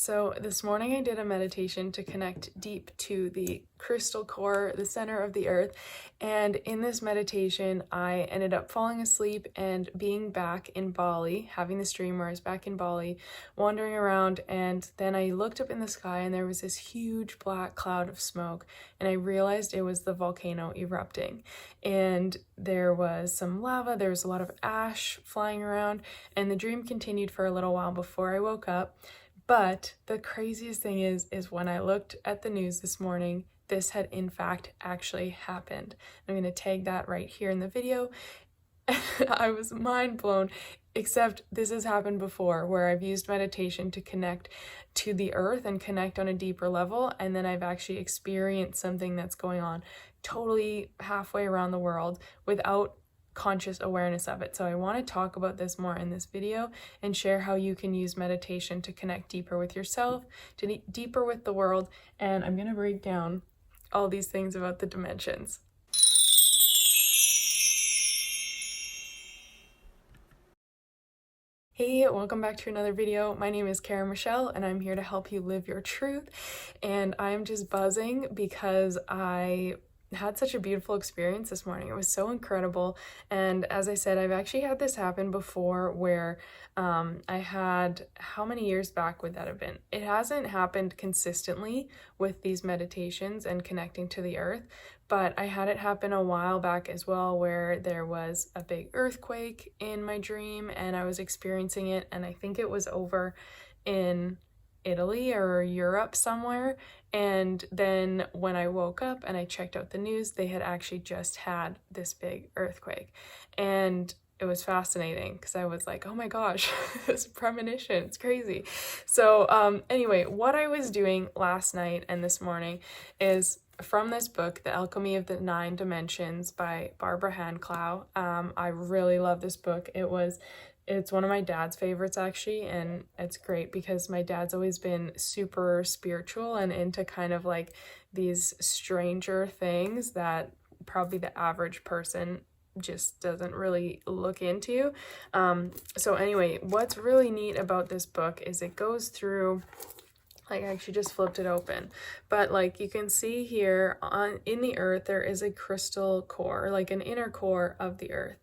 So this morning I did a meditation to connect deep to the crystal core, the center of the earth. And in this meditation, I ended up falling asleep and being back in Bali, having this dream where I was back in Bali, wandering around. And then I looked up in the sky and there was this huge black cloud of smoke. And I realized it was the volcano erupting. And there was some lava, there was a lot of ash flying around. And the dream continued for a little while before I woke up. But the craziest thing is when I looked at the news this morning, this had in fact actually happened. I'm going to tag that right here in the video. I was mind blown, except this has happened before where I've used meditation to connect to the earth and connect on a deeper level. And then I've actually experienced something that's going on totally halfway around the world without conscious awareness of it. So I want to talk about this more in this video and share how you can use meditation to connect deeper with yourself, to deeper with the world, and I'm going to break down all these things about the dimensions. Hey, welcome back to another video. My name is Kara Michelle and I'm here to help you live your truth. And I'm just buzzing because I had such a beautiful experience this morning. It was so incredible. And as I said, I've actually had this happen before where I had, how many years back would that have been? It hasn't happened consistently with these meditations and connecting to the earth, but I had it happen a while back as well where there was a big earthquake in my dream and I was experiencing it, and I think it was over in Italy or Europe somewhere. And then when I woke up and I checked out the news, they had actually just had this big earthquake. And it was fascinating because I was like, oh my gosh, this premonition, it's crazy. So anyway, what I was doing last night and this morning is from this book, The Alchemy of the Nine Dimensions by Barbara Handclough. I really love this book. It's one of my dad's favorites actually, and it's great because my dad's always been super spiritual and into kind of like these stranger things that probably the average person just doesn't really look into. So anyway, what's really neat about this book is it goes through, like I actually just flipped it open, but like you can see here in the earth, there is a crystal core, like an inner core of the earth.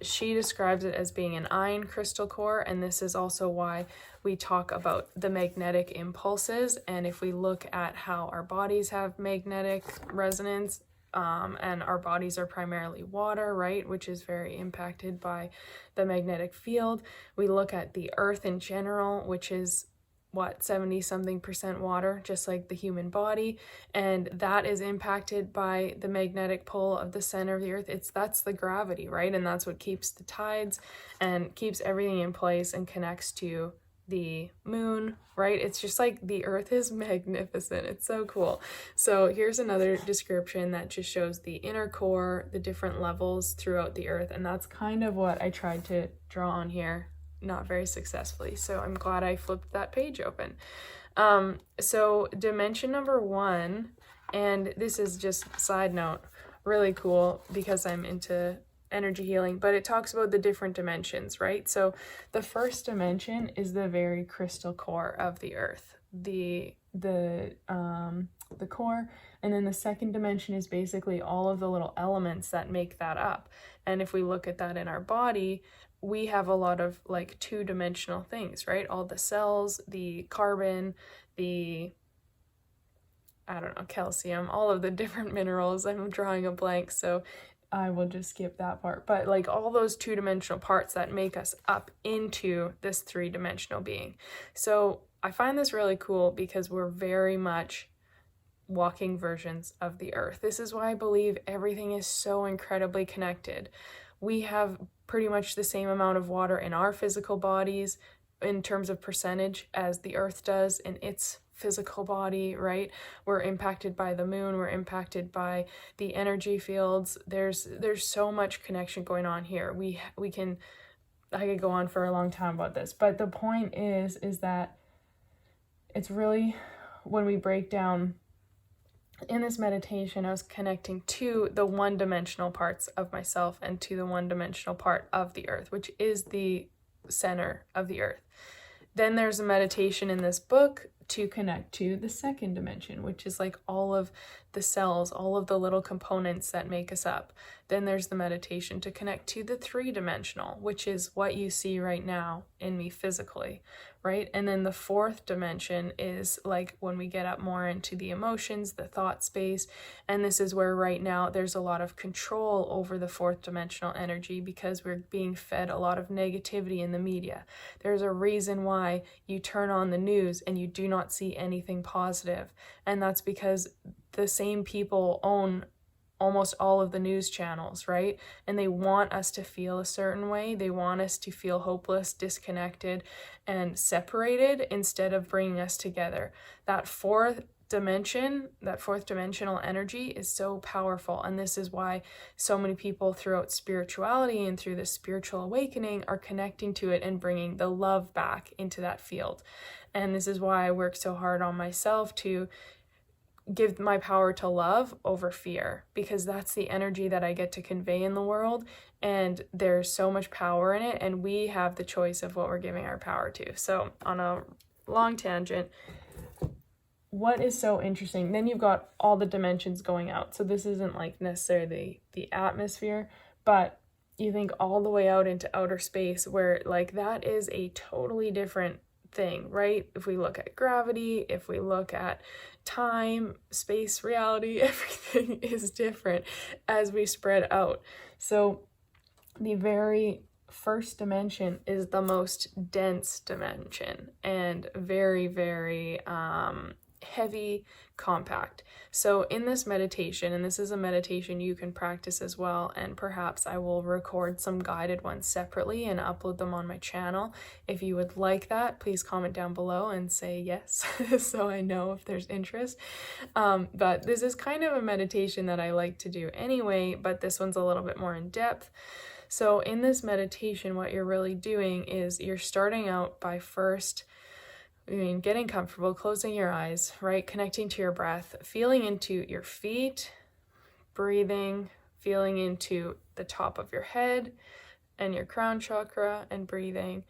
She describes it as being an iron crystal core, and this is also why we talk about the magnetic impulses. And if we look at how our bodies have magnetic resonance, and our bodies are primarily water, right, which is very impacted by the magnetic field. We look at the earth in general, which is 70-something% water, just like the human body, and that is impacted by the magnetic pull of the center of the earth. That's the gravity, right? And that's what keeps the tides and keeps everything in place and connects to the moon, right? It's just like the earth is magnificent. It's so cool. So here's another description that just shows the inner core, the different levels throughout the earth, and that's kind of what I tried to draw on here, not very successfully. So I'm glad I flipped that page open. So dimension number 1, and this is just side note, really cool because I'm into energy healing, but it talks about the different dimensions, right? So the first dimension is the very crystal core of the earth, the core, and then the second dimension is basically all of the little elements that make that up. And if we look at that in our body, we have a lot of like two-dimensional things, right? All the cells, the carbon, the, I don't know, calcium, all of the different minerals. I'm drawing a blank, so I will just skip that part. But like all those two-dimensional parts that make us up into this three-dimensional being. So I find this really cool because we're very much walking versions of the earth. This is why I believe everything is so incredibly connected. We have pretty much the same amount of water in our physical bodies in terms of percentage as the earth does in its physical body, right? We're impacted by the moon, we're impacted by the energy fields. There's so much connection going on here. I could go on for a long time about this, but the point is that it's really, when we break down in this meditation, I was connecting to the one-dimensional parts of myself and to the one-dimensional part of the earth, which is the center of the earth. Then there's a meditation in this book to connect to the second dimension, which is like all of the cells, all of the little components that make us up. Then there's the meditation to connect to the three-dimensional, which is what you see right now in me physically, right? And then the fourth dimension is like when we get up more into the emotions, the thought space. And this is where right now there's a lot of control over the fourth dimensional energy because we're being fed a lot of negativity in the media. There's a reason why you turn on the news and you do not see anything positive. And that's because the same people own almost all of the news channels, right? And they want us to feel a certain way. They want us to feel hopeless, disconnected, and separated instead of bringing us together. That fourth dimensional energy is so powerful. And this is why so many people throughout spirituality and through the spiritual awakening are connecting to it and bringing the love back into that field. And this is why I work so hard on myself to give my power to love over fear, because that's the energy that I get to convey in the world, and there's so much power in it, and we have the choice of what we're giving our power to. So on a long tangent, what is so interesting, then you've got all the dimensions going out. So this isn't like necessarily the atmosphere, but you think all the way out into outer space, where like that is a totally different thing, right? If we look at gravity, if we look at time, space, reality, everything is different as we spread out. So the very first dimension is the most dense dimension and very, very heavy, compact. So in this meditation, and this is a meditation you can practice as well, and perhaps I will record some guided ones separately and upload them on my channel. If you would like that, please comment down below and say yes so I know if there's interest. But this is kind of a meditation that I like to do anyway, but this one's a little bit more in depth. So in this meditation, what you're really doing is you're starting out by first getting comfortable, closing your eyes, right? Connecting to your breath, feeling into your feet, breathing, feeling into the top of your head and your crown chakra and breathing.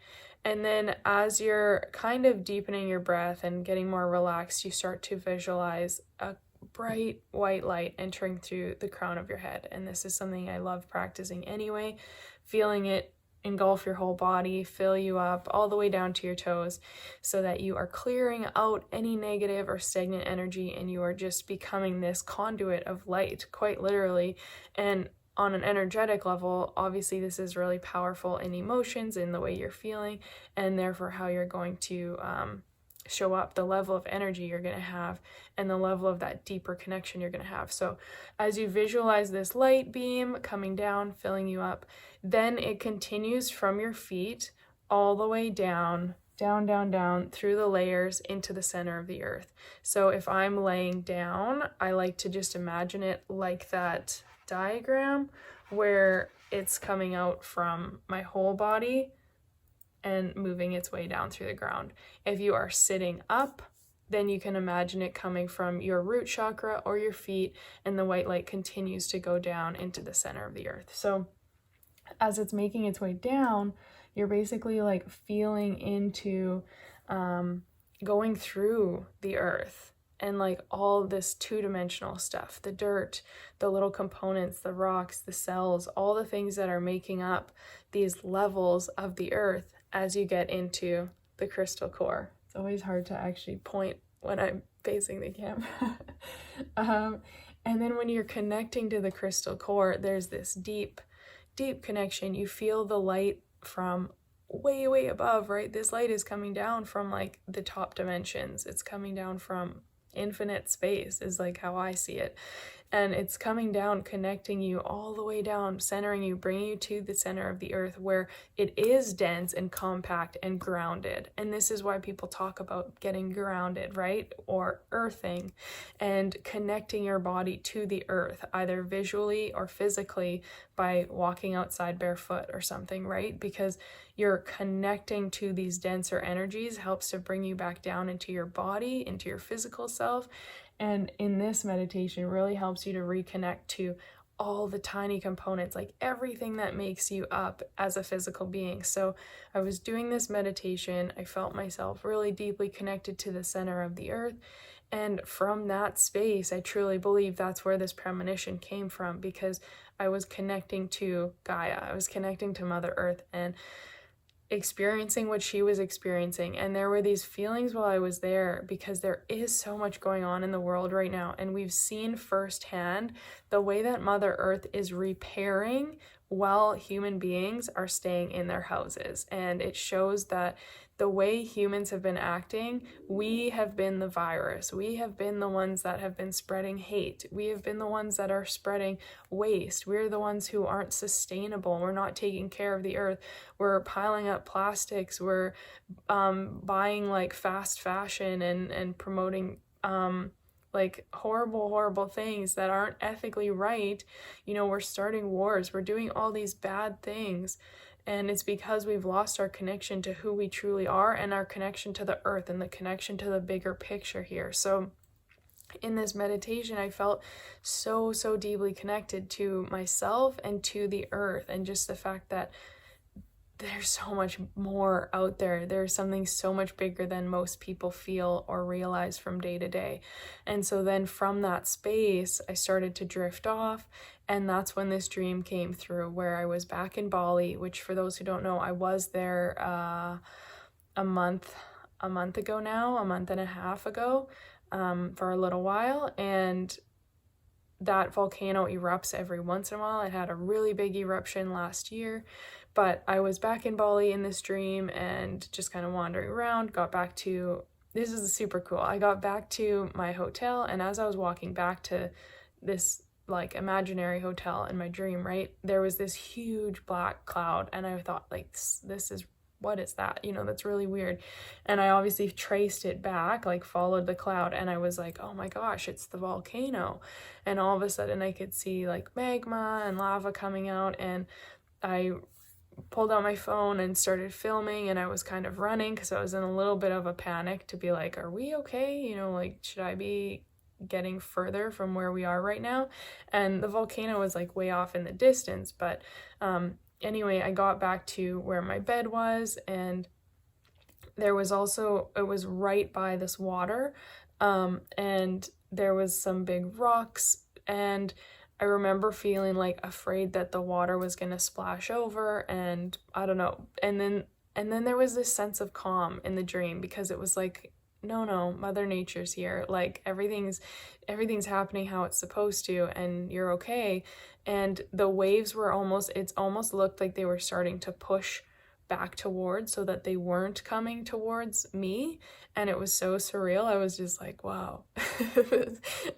And then as you're kind of deepening your breath and getting more relaxed, you start to visualize a bright white light entering through the crown of your head. And this is something I love practicing anyway, feeling it engulf your whole body, fill you up all the way down to your toes, so that you are clearing out any negative or stagnant energy, and you are just becoming this conduit of light, quite literally. And on an energetic level, obviously this is really powerful in emotions, in the way you're feeling, and therefore how you're going to show up, the level of energy you're going to have, and the level of that deeper connection you're going to have. So as you visualize this light beam coming down, filling you up, then it continues from your feet all the way down through the layers into the center of the earth. So if I'm laying down, I like to just imagine it like that diagram where it's coming out from my whole body and moving its way down through the ground. If you are sitting up, then you can imagine it coming from your root chakra or your feet, and the white light continues to go down into the center of the earth. So as it's making its way down, you're basically like feeling into going through the earth and like all this two-dimensional stuff, the dirt, the little components, the rocks, the cells, all the things that are making up these levels of the earth as you get into the crystal core. It's always hard to actually point when I'm facing the camera. And then when you're connecting to the crystal core, there's this deep connection. You feel the light from way above, right? This light is coming down from like the top dimensions. It's coming down from infinite space, is like how I see it. And it's coming down, connecting you all the way down, centering you, bringing you to the center of the earth, where it is dense and compact and grounded. And this is why people talk about getting grounded, right? Or earthing, and connecting your body to the earth, either visually or physically by walking outside barefoot or something, right? Because you're connecting to these denser energies helps to bring you back down into your body, into your physical self. And in this meditation really helps you to reconnect to all the tiny components, like everything that makes you up as a physical being. So I was doing this meditation. I felt myself really deeply connected to the center of the earth. And from that space, I truly believe that's where this premonition came from, because I was connecting to Gaia. I was connecting to Mother Earth and experiencing what she was experiencing. And there were these feelings while I was there, because there is so much going on in the world right now. And we've seen firsthand the way that Mother Earth is repairing while human beings are staying in their houses. And it shows that the way humans have been acting, we have been the virus. We have been the ones that have been spreading hate. We have been the ones that are spreading waste. We're the ones who aren't sustainable. We're not taking care of the earth. We're piling up plastics. We're buying like fast fashion and promoting like horrible things that aren't ethically right. You know, we're starting wars. We're doing all these bad things. And it's because we've lost our connection to who we truly are, and our connection to the earth, and the connection to the bigger picture here. So in this meditation, I felt so deeply connected to myself and to the earth, and just the fact that there's so much more out there. There's something so much bigger than most people feel or realize from day to day. And so then from that space, I started to drift off. And that's when this dream came through, where I was back in Bali, which, for those who don't know, I was there a month ago now, a month and a half ago, for a little while. And that volcano erupts every once in a while. It had a really big eruption last year. But I was back in Bali in this dream and just kind of wandering around, this is super cool. I got back to my hotel, and as I was walking back to this like imaginary hotel in my dream, right, there was this huge black cloud, and I thought, like, this is, what is that? You know, that's really weird. And I obviously traced it back, like followed the cloud, and I was like, oh my gosh, it's the volcano. And all of a sudden I could see like magma and lava coming out, and I pulled out my phone and started filming, and I was kind of running because I was in a little bit of a panic to be like, are we okay? You know, like, should I be getting further from where we are right now? And the volcano was like way off in the distance, but anyway, I got back to where my bed was, and there was also, it was right by this water, and there was some big rocks, and I remember feeling like afraid that the water was going to splash over, and I don't know. And then there was this sense of calm in the dream, because it was like, no, Mother Nature's here. Like everything's happening how it's supposed to, and you're okay. And the waves were it almost looked like they were starting to push back towards, so that they weren't coming towards me. And it was so surreal. I was just like, wow,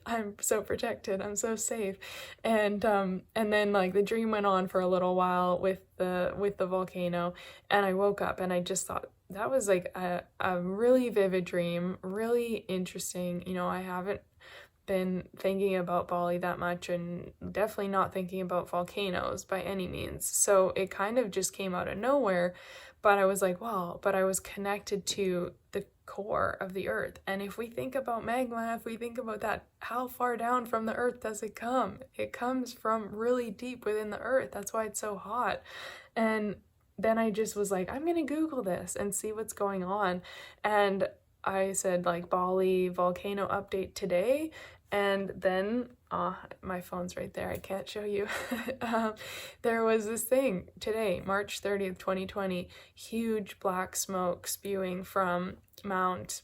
I'm so protected, I'm so safe. And then like the dream went on for a little while with the volcano, and I woke up and I just thought that was like a really vivid dream, really interesting. You know, I haven't been thinking about Bali that much, and definitely not thinking about volcanoes by any means. So it kind of just came out of nowhere, but I was like, wow, but I was connected to the core of the earth. And if we think about magma, if we think about that, how far down from the earth does it come? It comes from really deep within the earth. That's why it's so hot. And then I just was like, I'm gonna Google this and see what's going on. And I said like Bali volcano update today, and then my phone's right there, I can't show you. There was this thing today, March 30th, 2020, huge black smoke spewing from Mount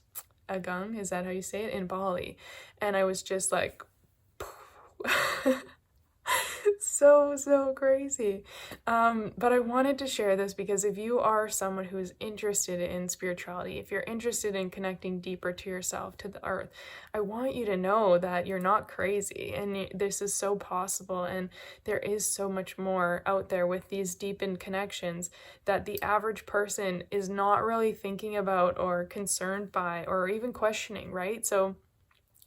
Agung, is that how you say it, in Bali. And I was just like so crazy. But I wanted to share this because if you are someone who is interested in spirituality, if you're interested in connecting deeper to yourself, to the earth, I want you to know that you're not crazy, and this is so possible, and there is so much more out there with these deepened connections that the average person is not really thinking about or concerned by or even questioning, right? So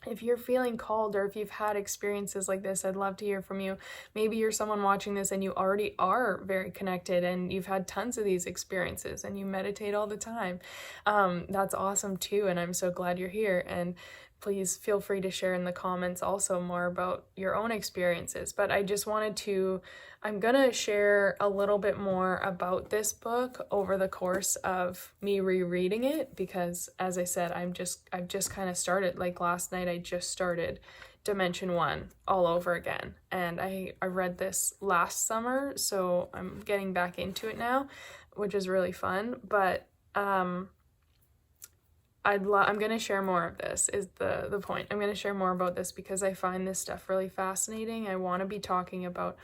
if you're feeling called, or if you've had experiences like this, I'd love to hear from you. Maybe you're someone watching this and you already are very connected, and you've had tons of these experiences and you meditate all the time. That's awesome too, and I'm so glad you're here. And please feel free to share in the comments also more about your own experiences. But I just wanted to, I'm gonna share a little bit more about this book over the course of me rereading it, because as I said, I've just kind of started, like last night I just started Dimension 1 all over again, and I read this last summer, so I'm getting back into it now, which is really fun. But I'm going to share more of this, is the point. I'm going to share more about this because I find this stuff really fascinating. I want to be talking about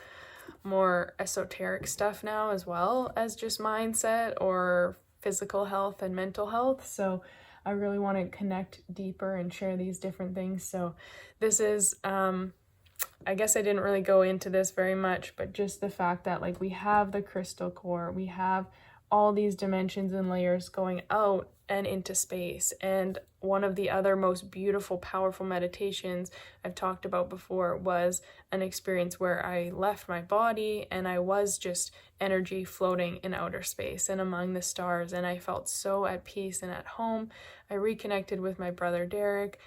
more esoteric stuff now, as well as just mindset or physical health and mental health. So I really want to connect deeper and share these different things. So this is, I guess I didn't really go into this very much, but just the fact that like we have the crystal core, we have all these dimensions and layers going out and into space. And one of the other most beautiful, powerful meditations I've talked about before was an experience where I left my body and I was just energy floating in outer space and among the stars, and I felt so at peace and at home. I reconnected with my brother Derek,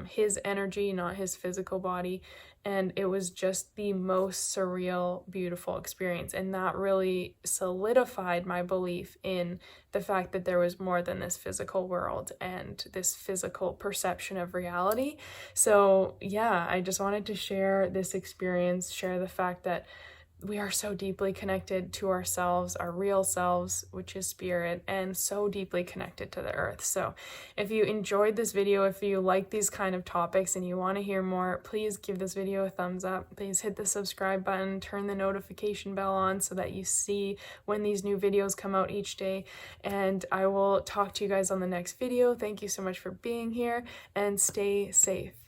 his energy, not his physical body, and it was just the most surreal, beautiful experience. And that really solidified my belief in the fact that there was more than this physical world and this physical perception of reality. So yeah, I just wanted to share this experience, share the fact that we are so deeply connected to ourselves, our real selves, which is spirit, and so deeply connected to the earth. So if you enjoyed this video, if you like these kind of topics and you want to hear more, please give this video a thumbs up. Please hit the subscribe button, turn the notification bell on so that you see when these new videos come out each day. And I will talk to you guys on the next video. Thank you so much for being here, and stay safe.